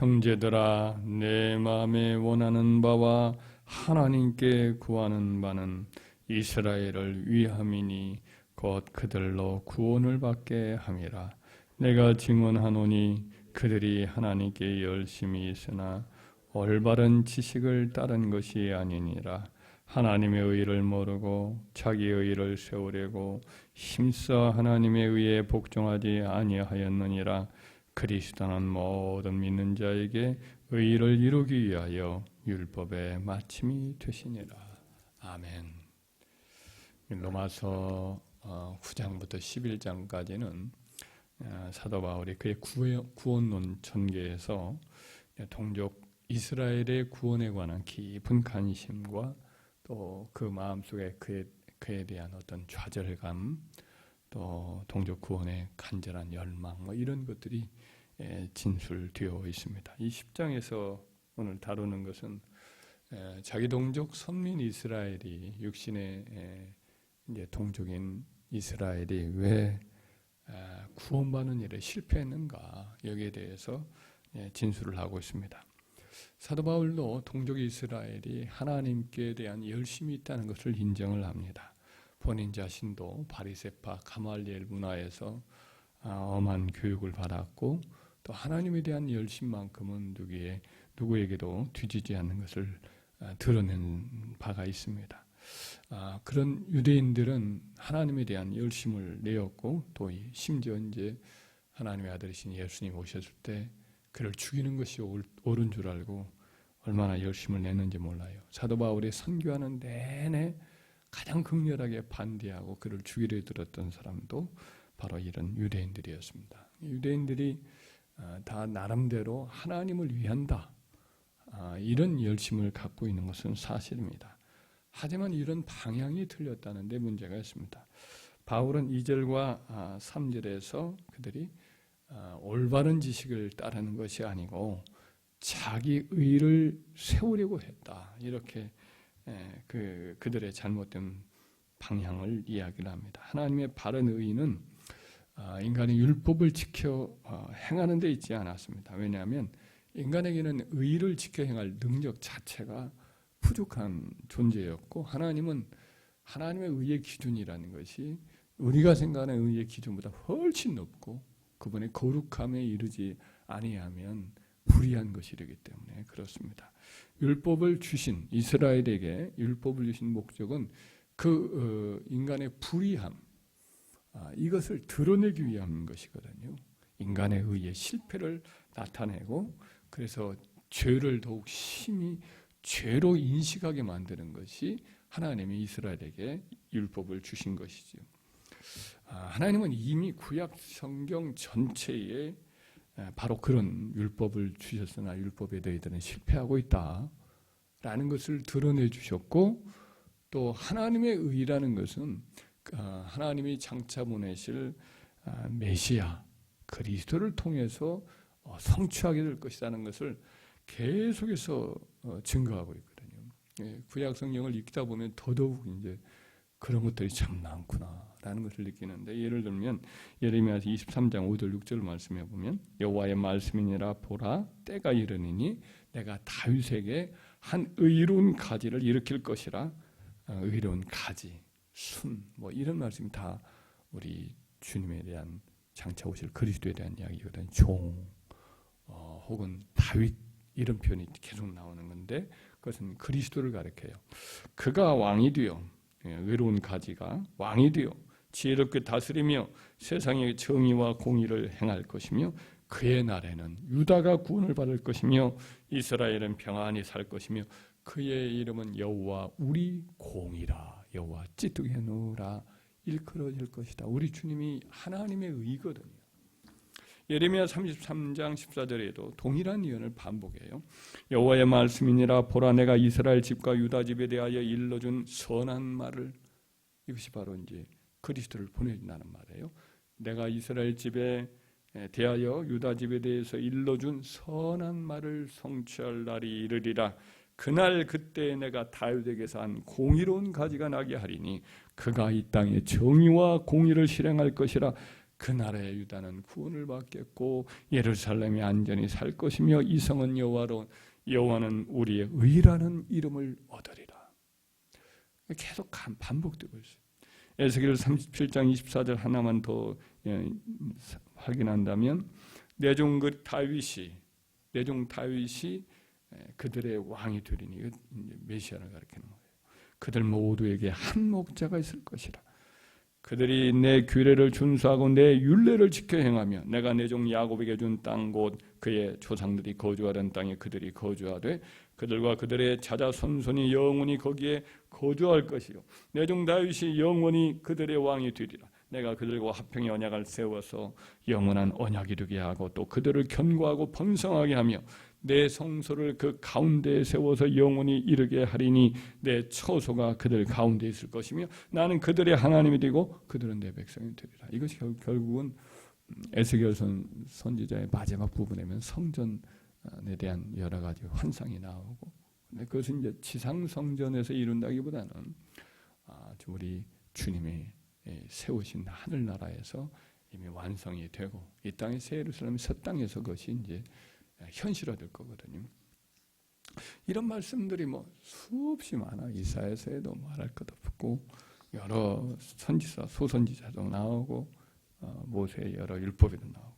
형제들아, 내 마음에 원하는 바와 하나님께 구하는 바는 이스라엘을 위함이니 곧 그들로 구원을 받게 함이라. 내가 증언하노니 그들이 하나님께 열심히 있으나 올바른 지식을 따른 것이 아니니라. 하나님의 의를 모르고 자기의 의를 세우려고 힘써 하나님의 의에 복종하지 아니하였느니라. 그리스도는 모든 믿는 자에게 의를 이루기 위하여 율법의 마침이 되시니라. 아멘. 로마서 9장부터 11장까지는 사도 바울이 그의 구원론 전개에서 동족 이스라엘의 구원에 관한 깊은 관심과 또 그 마음속에 그에 대한 어떤 좌절감, 또 동족 구원의 간절한 열망, 이런 것들이 진술되어 있습니다. 이 10장에서 오늘 다루는 것은 자기 동족 선민 이스라엘이 육신의 이제 동족인 이스라엘이 왜 구원받는 일에 실패했는가, 여기에 대해서 진술을 하고 있습니다. 사도 바울도 동족 이스라엘이 하나님께 대한 열심이 있다는 것을 인정을 합니다. 본인 자신도 바리새파 가말리엘 문화에서 엄한 교육을 받았고 또 하나님에 대한 열심만큼은 누구에게도 뒤지지 않는 것을 드러낸 바가 있습니다. 그런 유대인들은 하나님에 대한 열심을 내었고 또 심지어 이제 하나님의 아들이신 예수님 오셨을 때 그를 죽이는 것이 옳은 줄 알고 얼마나 열심을 냈는지 몰라요. 사도 바울이 선교하는 내내 가장 극렬하게 반대하고 그를 죽이려 들었던 사람도 바로 이런 유대인들이었습니다. 유대인들이 다 나름대로 하나님을 위한다, 이런 열심을 갖고 있는 것은 사실입니다. 하지만 이런 방향이 틀렸다는 데 문제가 있습니다. 바울은 2절과 3절에서 그들이 올바른 지식을 따르는 것이 아니고 자기 의를 세우려고 했다, 이렇게 그들의 잘못된 방향을 이야기를 합니다. 하나님의 바른 의는 인간의 율법을 지켜 행하는 데 있지 않았습니다. 왜냐하면 인간에게는 의를 지켜 행할 능력 자체가 부족한 존재였고, 하나님은 하나님의 의의 기준이라는 것이 우리가 생각하는 의의 기준보다 훨씬 높고 그분의 거룩함에 이르지 아니하면 불의한 것이기 때문에 그렇습니다. 율법을 주신 이스라엘에게 율법을 주신 목적은 그 인간의 불의함, 이것을 드러내기 위한 것이거든요. 인간의 의의 실패를 나타내고 그래서 죄를 더욱 심히 죄로 인식하게 만드는 것이 하나님이 이스라엘에게 율법을 주신 것이죠. 하나님은 이미 구약 성경 전체에 바로 그런 율법을 주셨으나 율법에 너희들은 실패하고 있다라는 것을 드러내 주셨고, 또 하나님의 의라는 것은 하나님이 장차 보내실 메시아 그리스도를 통해서 성취하게 될 것이라는 것을 계속해서 증거하고 있거든요. 구약 성경을 읽다 보면 더더욱 이제 그런 것들이 참 많구나라는 것을 느끼는데, 예를 들면 예레미야서 23장 5절 6절 말씀해 보면 여호와의 말씀이니라 보라 때가 이르니니 내가 다윗에게 한 의로운 가지를 일으킬 것이라. 의로운 가지, 순, 이런 말씀이 다 우리 주님에 대한 장차 오실 그리스도에 대한 이야기거든요. 종 혹은 다윗, 이런 표현이 계속 나오는 건데 그것은 그리스도를 가리켜요. 그가 왕이 되어, 의로운 가지가 왕이 되어 지혜롭게 다스리며 세상의 정의와 공의를 행할 것이며 그의 날에는 유다가 구원을 받을 것이며 이스라엘은 평안히 살 것이며 그의 이름은 여호와 우리 공이라. 여호와 찌뚝에 누라 일컬어질 것이다. 우리 주님이 하나님의 의거든요. 예레미야 33장 14절에도 동일한 예언을 반복해요. 여호와의 말씀이니라 보라 내가 이스라엘 집과 유다 집에 대하여 일러준 선한 말을, 이것이 바로 이제 그리스도를 보내준다는 말이에요. 내가 이스라엘 집에 대하여 유다 집에 대해서 일러준 선한 말을 성취할 날이 이르리라. 그날 그때 내가 다윗에게서 한 공의로운 가지가 나게 하리니 그가 이 땅에 정의와 공의를 실행할 것이라. 그 나라의 유다는 구원을 받겠고 예루살렘이 안전히 살 것이며 이 성은 여호와는 우리의 의라는 이름을 얻으리라. 계속 반복되고 있어요. 에스겔 37장 24절 하나만 더 확인한다면 내 종 다윗이 그들의 왕이 되리니, 이거 메시아를 가리키는 거예요. 그들 모두에게 한 목자가 있을 것이라. 그들이 내 규례를 준수하고 내 율례를 지켜 행하며 내가 내 종 야곱에게 준 땅 곧 그의 조상들이 거주하던 땅에 그들이 거주하되 그들과 그들의 자자손손이 영원히 거기에 거주할 것이요 내 종 다윗이 영원히 그들의 왕이 되리라. 내가 그들과 화평의 언약을 세워서 영원한 언약이 되게 하고 또 그들을 견고하고 번성하게 하며 내 성소를 그 가운데에 세워서 영원히 이르게 하리니 내 처소가 그들 가운데 있을 것이며 나는 그들의 하나님이 되고 그들은 내 백성이 되리라. 이것이 결국은 에스겔 선지자의 마지막 부분에면 성전에 대한 여러 가지 환상이 나오고, 근데 그것은 이제 지상 성전에서 이룬다기보다는 우리 주님이 세우신 하늘나라에서 이미 완성이 되고 이 땅의 새 예루살렘 새 땅에서 그것이 이제 현실화될 거거든요. 이런 말씀들이 수없이 많아. 이사야서에도 말할 것 없고 여러 선지자, 소선지자도 나오고 모세의 여러 율법에도 나오고.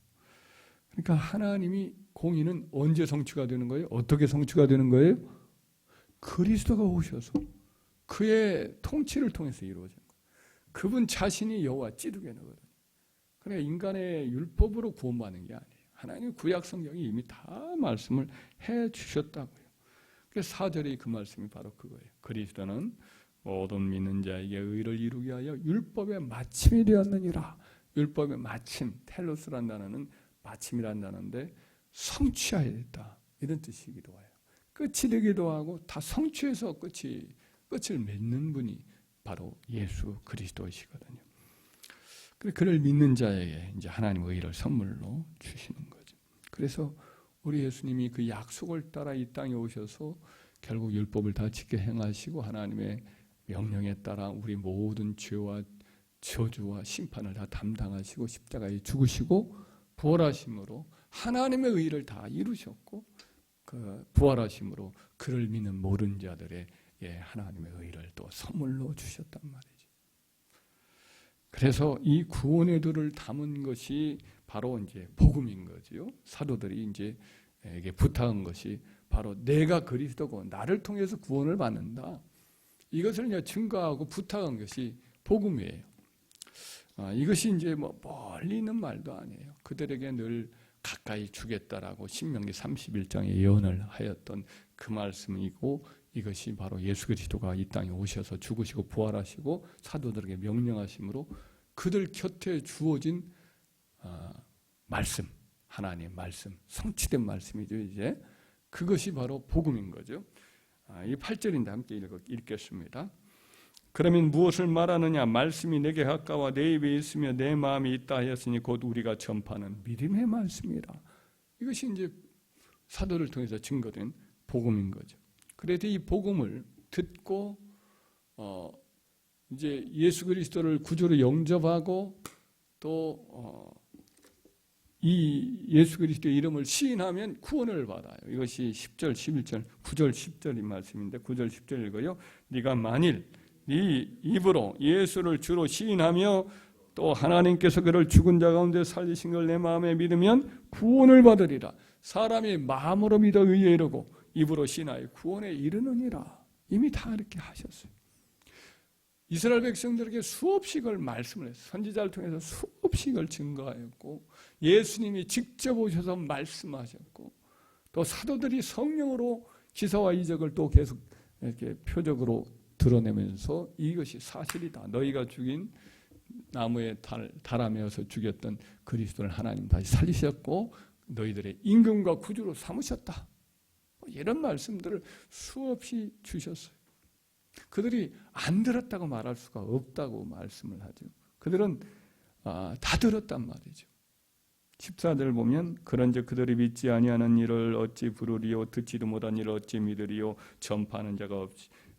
그러니까 하나님이 공의는 언제 성취가 되는 거예요? 어떻게 성취가 되는 거예요? 그리스도가 오셔서 그의 통치를 통해서 이루어진 거예요. 그분 자신이 여호와 찌르게너거든요. 그러니까 인간의 율법으로 구원받는 게 아니에요. 하나님의 구약 성경이 이미 다 말씀을 해 주셨다고요. 그래서 4절의 그 말씀이 바로 그거예요. 그리스도는 모든 믿는 자에게 의를 이루게 하여 율법의 마침이 되었느니라. 율법의 마침, 텔로스란 단어는 마침이란 단어인데 성취해야 됐다, 이런 뜻이기도 해요. 끝이 되기도 하고 다 성취해서 끝을 맺는 분이 바로 예수 그리스도이시거든요. 그를 믿는 자에게 이제 하나님의 의를 선물로 주시는 거죠. 그래서 우리 예수님이 그 약속을 따라 이 땅에 오셔서 결국 율법을 다 지켜 행하시고 하나님의 명령에 따라 우리 모든 죄와 저주와 심판을 다 담당하시고 십자가에 죽으시고 부활하심으로 하나님의 의를 다 이루셨고, 그 부활하심으로 그를 믿는 모든 자들의 하나님의 의를 또 선물로 주셨단 말이죠. 그래서 이 구원의 도를 담은 것이 바로 이제 복음인 거지요. 사도들이 이제 부탁한 것이 바로 내가 그리스도고 나를 통해서 구원을 받는다. 이것을 이제 증거하고 부탁한 것이 복음이에요. 이것이 이제 멀리 있는 말도 아니에요. 그들에게 늘 가까이 주겠다라고 신명기 31장에 예언을 하였던 그 말씀이고, 이것이 바로 예수 그리스도가 이 땅에 오셔서 죽으시고 부활하시고 사도들에게 명령하심으로 그들 곁에 주어진 말씀, 하나님의 말씀, 성취된 말씀이죠. 이제 그것이 바로 복음인 거죠. 이 8절인데 함께 읽겠습니다. 그러면 무엇을 말하느냐? 말씀이 내게 가까워 내 입에 있으며 내 마음에 있다 하였으니 곧 우리가 전파하는 믿음의 말씀이라. 이것이 이제 사도를 통해서 증거된 복음인 거죠. 그래서 이 복음을 듣고 이제 예수 그리스도를 구주로 영접하고 또 이 예수 그리스도의 이름을 시인하면 구원을 받아요. 이것이 10절, 11절, 9절, 10절인 말씀인데 9절, 10절 읽어요. 네가 만일 네 입으로 예수를 주로 시인하며 또 하나님께서 그를 죽은 자 가운데 살리신 걸 내 마음에 믿으면 구원을 받으리라. 사람이 마음으로 믿어 의에 이르고 입으로 시인하여 구원에 이르느니라. 이미 다 이렇게 하셨어요. 이스라엘 백성들에게 수없이 그걸 말씀을 했어요. 선지자를 통해서 수없이 그걸 증거하였고, 예수님이 직접 오셔서 말씀하셨고, 또 사도들이 성령으로 기사와 이적을 또 계속 이렇게 표적으로 드러내면서 이것이 사실이다. 너희가 죽인 나무에 달아매어서 죽였던 그리스도를 하나님 다시 살리셨고 너희들의 임금과 구주로 삼으셨다. 이런 말씀들을 수없이 주셨어요. 그들이 안 들었다고 말할 수가 없다고 말씀을 하죠. 그들은 다 들었단 말이죠. 14절 보면 그런즉 그들이 믿지 아니하는 일을 어찌 부르리요 듣지도 못한 일을 어찌 믿으리요 전파하는 자가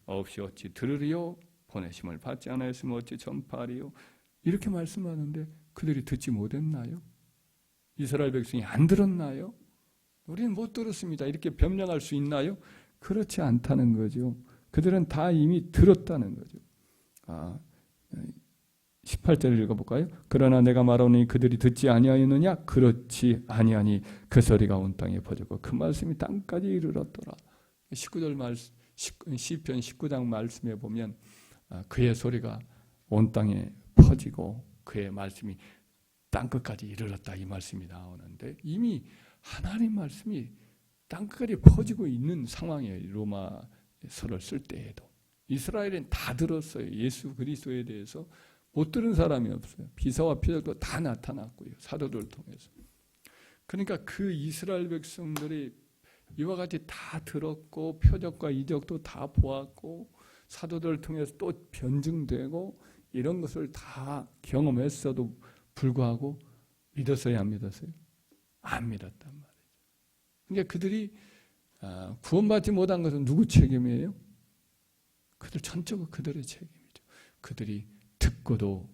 없이 어찌 들으리요 보내심을 받지 않았으면 어찌 전파하리요. 이렇게 말씀하는데 그들이 듣지 못했나요? 이스라엘 백성이 안 들었나요? 우리는 못 들었습니다. 이렇게 변명할 수 있나요? 그렇지 않다는 거죠. 그들은 다 이미 들었다는 거죠. 18절을 읽어볼까요? 그러나 내가 말하노니 그들이 듣지 아니하였느냐? 그렇지 아니하니 그 소리가 온 땅에 퍼지고 그 말씀이 땅까지 이르렀더라. 19절 말씀, 시편 19장 말씀에 보면 그의 소리가 온 땅에 퍼지고 그의 말씀이 땅끝까지 이르렀다 이 말씀이 나오는데 이미 하나님 말씀이 땅끝까지 퍼지고 있는 상황이에요. 로마서를 쓸 때에도 이스라엘은 다 들었어요. 예수 그리스도에 대해서 못 들은 사람이 없어요. 비사와 표적도 다 나타났고요. 사도들을 통해서. 그러니까 그 이스라엘 백성들이 이와 같이 다 들었고 표적과 이적도 다 보았고 사도들을 통해서 또 변증되고 이런 것을 다 경험했어도 불구하고 믿었어요? 안 믿었어요? 안 믿었단 말이죠. 그러니까 그들이 구원받지 못한 것은 누구 책임이에요? 그들 전적으로 그들의 책임이죠. 그들이 듣고도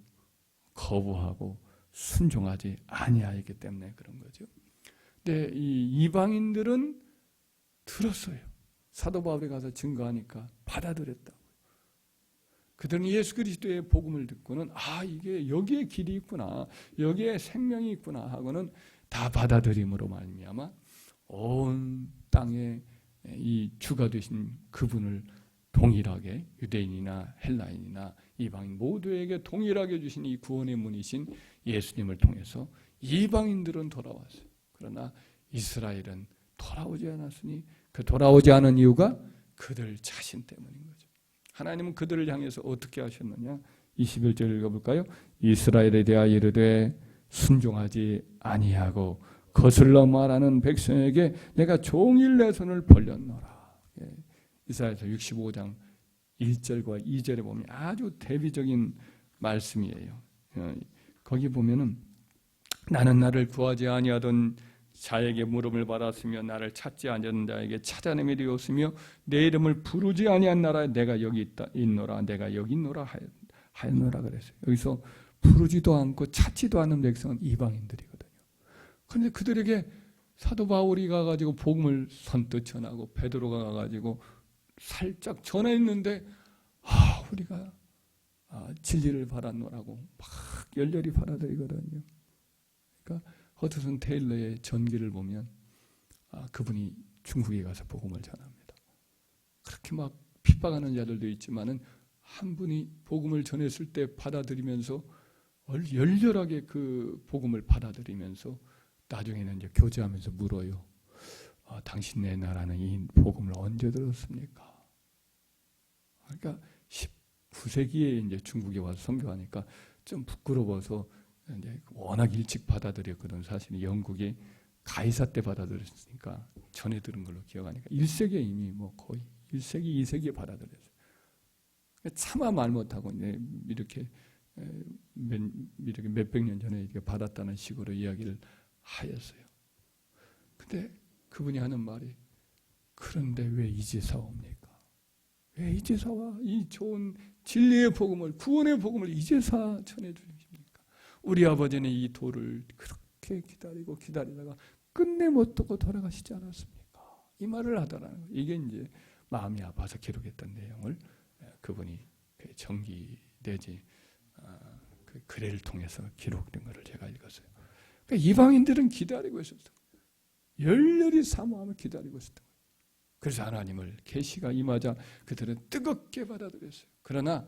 거부하고 순종하지 아니하였기 때문에 그런 거죠. 근데 이 이방인들은 들었어요. 사도 바울이 가서 증거하니까 받아들였다고요. 그들은 예수 그리스도의 복음을 듣고는 이게 여기에 길이 있구나, 여기에 생명이 있구나 하고는 다 받아들임으로 말미암아 온 땅에 이 주가 되신 그분을 동일하게 유대인이나 헬라인이나 이방인 모두에게 동일하게 주신 이 구원의 문이신 예수님을 통해서 이방인들은 돌아왔어요. 그러나 이스라엘은 돌아오지 않았으니 그 돌아오지 않은 이유가 그들 자신 때문인 거죠. 하나님은 그들을 향해서 어떻게 하셨느냐? 21절 읽어볼까요? 이스라엘에 대하여 이르되 순종하지 아니하고 거슬러 말하는 백성에게 내가 종일 내 손을 벌렸노라. 이사야서 65장 1절과 2절에 보면 아주 대비적인 말씀이에요. 거기 보면은 나는 나를 구하지 아니하던 자에게 물음을 받았으며 나를 찾지 아니하던 자에게 찾아냄이 되었으며 내 이름을 부르지 아니한 나라에 내가 여기 있노라 내가 여기 있노라 하였노라 그랬어요. 여기서 부르지도 않고 찾지도 않는 백성은 이방인들이거든요. 그런데 그들에게 사도 바울이 가가지고 복음을 선뜻 전하고 베드로가 가가지고 살짝 전했는데 우리가 진리를 받았노라고 막 열렬히 받아들이거든요. 그러니까 허드슨 테일러의 전기를 보면 그분이 중국에 가서 복음을 전합니다. 그렇게 막 핍박하는 자들도 있지만은 한 분이 복음을 전했을 때 받아들이면서 열렬하게 그 복음을 받아들이면서 나중에는 이제 교제하면서 물어요. 당신네 나라는 이 복음을 언제 들었습니까? 그러니까 19세기에 이제 중국에 와서 선교하니까 좀 부끄러워서 이제 워낙 일찍 받아들였거든. 사실 영국이 가이사 때 받아들였으니까 전해 들은 걸로 기억하니까 1세기에 이미 뭐 거의 1세기, 2세기에 받아들였어요. 차마 말 못하고 이렇게 몇백 년 전에 이렇게 받았다는 식으로 이야기를 하였어요. 근데 그분이 하는 말이 그런데 왜 이제서 옵니까? 왜 이제서 와? 이 좋은 진리의 복음을 구원의 복음을 이제서 전해주십니까? 우리 아버지는 이 도를 그렇게 기다리다가 끝내 못 듣고 돌아가시지 않았습니까? 이 말을 하더라는 거예요. 이게 이제 마음이 아파서 기록했던 내용을 그분이 정기되지 그 글을 통해서 기록된 것을 제가 읽었어요. 그러니까 이방인들은 기다리고 있었어요. 열렬히 사모하며 기다리고 있었던 거예요. 그래서 하나님을 계시가 임하자 그들은 뜨겁게 받아들였어요. 그러나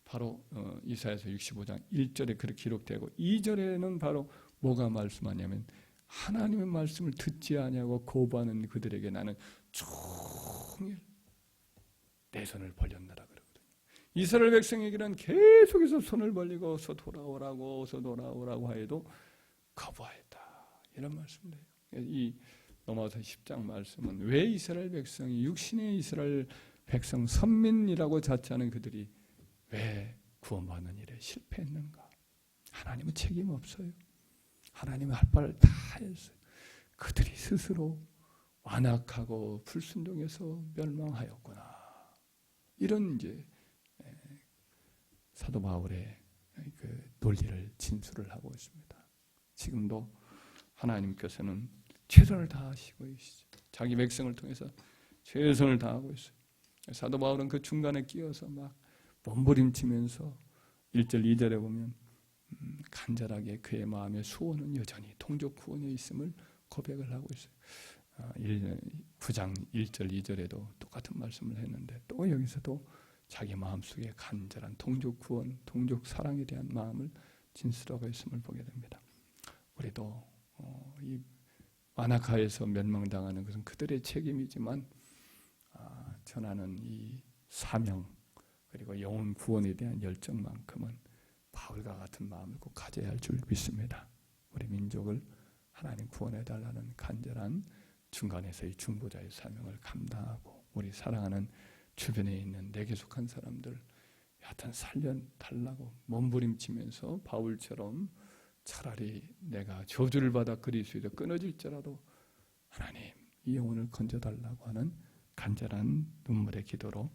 바로 이사야서 65장 1절에 그렇게 기록되고 2절에는 바로 뭐가 말씀하냐면 하나님의 말씀을 듣지 아니하고 거부하는 그들에게 나는 종일 내 손을 벌렸노라 그러거든요. 이스라엘 백성에게는 계속해서 손을 벌리고 어서 돌아오라고 하여도 거부하였다. 이런 말씀을 해요. 이 로마서 10장 말씀은 왜 이스라엘 백성이 육신의 이스라엘 백성 선민이라고 자처하는 그들이 왜 구원받는 일에 실패했는가? 하나님은 책임 없어요. 하나님은 할 바를 다 했어요. 그들이 스스로 완악하고 불순종해서 멸망하였구나. 이런 이제 사도 바울의 그 논리를 진술을 하고 있습니다. 지금도 하나님께서는 최선을 다하시고 계시죠. 자기 백성을 통해서 최선을 다하고 있어요. 사도 바울은 그 중간에 끼어서 막 몸부림치면서 1절 2절에 보면 간절하게 그의 마음의 소원은 여전히 통족 구원에 있음을 고백을 하고 있어요. 9장 1절 2절에도 똑같은 말씀을 했는데 또 여기서도 자기 마음속에 간절한 통족 구원, 통족 사랑에 대한 마음을 진술하고 있음을 보게 됩니다. 우리도 이 완악하에서 멸망당하는 것은 그들의 책임이지만 전하는 이 사명 그리고 영혼 구원에 대한 열정만큼은 바울과 같은 마음을 꼭 가져야 할 줄 믿습니다. 우리 민족을 하나님 구원해달라는 간절한 중간에서의 중보자의 사명을 감당하고 우리 사랑하는 주변에 있는 내게 속한 사람들 여하튼 살려달라고 몸부림치면서 바울처럼 차라리 내가 저주를 받아 그리스도에 끊어질지라도 하나님 이 영혼을 건져달라고 하는 간절한 눈물의 기도로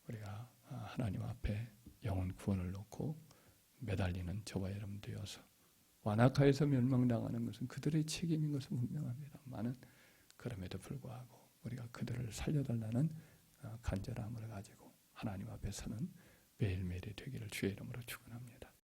우리가 하나님 앞에 영혼 구원을 놓고 매달리는 저와 여러분 되어서 완악하에서 멸망당하는 것은 그들의 책임인 것은 분명합니다만은 그럼에도 불구하고 우리가 그들을 살려달라는 간절함을 가지고 하나님 앞에 서는 매일매일이 되기를 주의 이름으로 축원합니다.